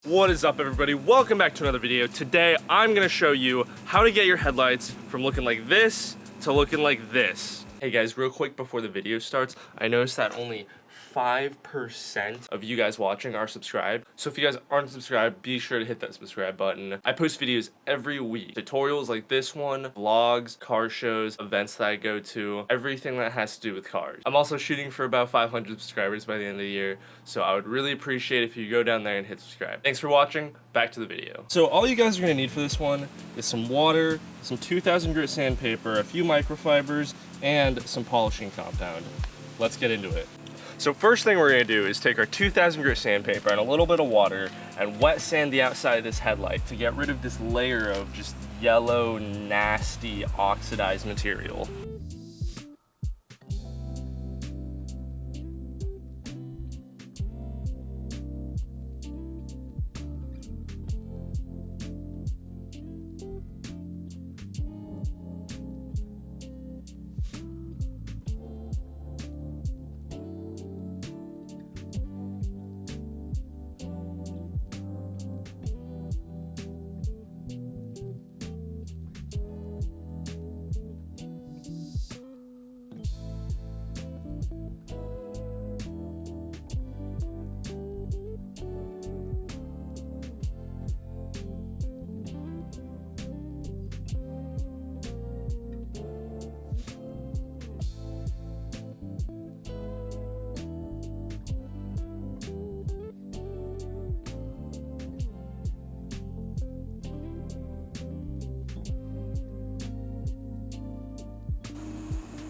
What is up, everybody? Welcome back to another video. Today I'm gonna show you how to get your headlights from looking like this to looking like this. Hey guys, real quick before the video starts, I noticed that only 5% of you guys watching are subscribed. So if you guys aren't subscribed, be sure to hit that subscribe button. I post videos every week. Tutorials like this one, vlogs, car shows, events that I go to, everything that has to do with cars. I'm also shooting for about 500 subscribers by the end of the year, so I would really appreciate if you go down there and hit subscribe. Thanks for watching. Back to the video. So all you guys are gonna need for this one is some water, some 2000 grit sandpaper, a few microfibers, and some polishing compound. Let's get into it. So first thing we're gonna do is take our 2000 grit sandpaper and a little bit of water and wet sand the outside of this headlight to get rid of this layer of just yellow, nasty, oxidized material.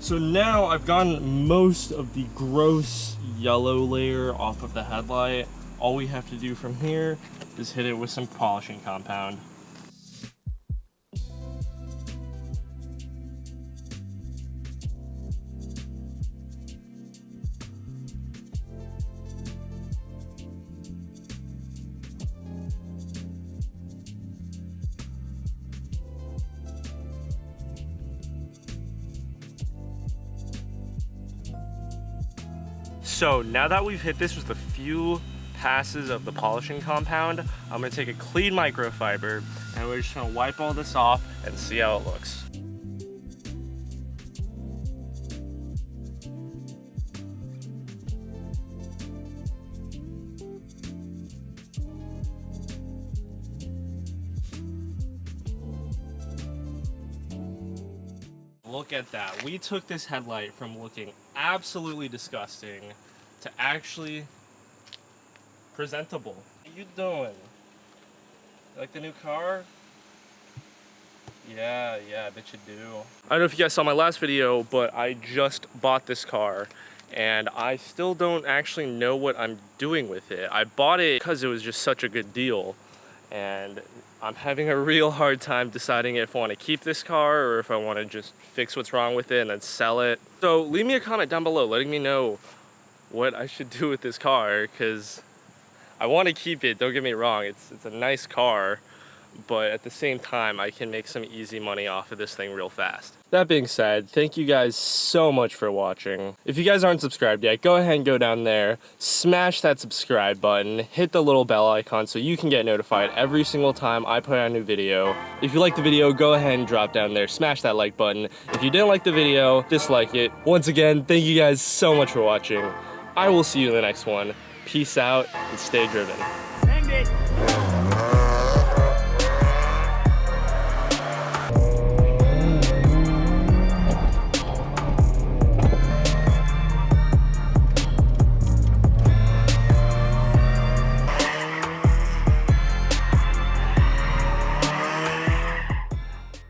So now I've gotten most of the gross yellow layer off of the headlight. All we have to do from here is hit it with some polishing compound. So now that we've hit this with a few passes of the polishing compound, I'm gonna take a clean microfiber and we're just gonna wipe all this off and see how it looks. Look at that. We took this headlight from looking absolutely disgusting to actually presentable. What are you doing? You like the new car? Yeah, I bet you do. I don't know if you guys saw my last video, but I just bought this car and I still don't actually know what I'm doing with it. I bought it because it was just such a good deal, and I'm having a real hard time deciding if I want to keep this car or if I want to just fix what's wrong with it and then sell it. So leave me a comment down below letting me know what I should do with this car, because I want to keep it, don't get me wrong, it's a nice car, but at the same time I can make some easy money off of this thing real fast. That being said, thank you guys so much for watching. If you guys aren't subscribed yet, go ahead and go down there, smash that subscribe button, hit the little bell icon so you can get notified every single time I put out a new video. If you like the video, go ahead and drop down there, smash that like button. If you didn't like the video, dislike it. Once again, thank you guys so much for watching. I will see you in the next one. Peace out and stay driven.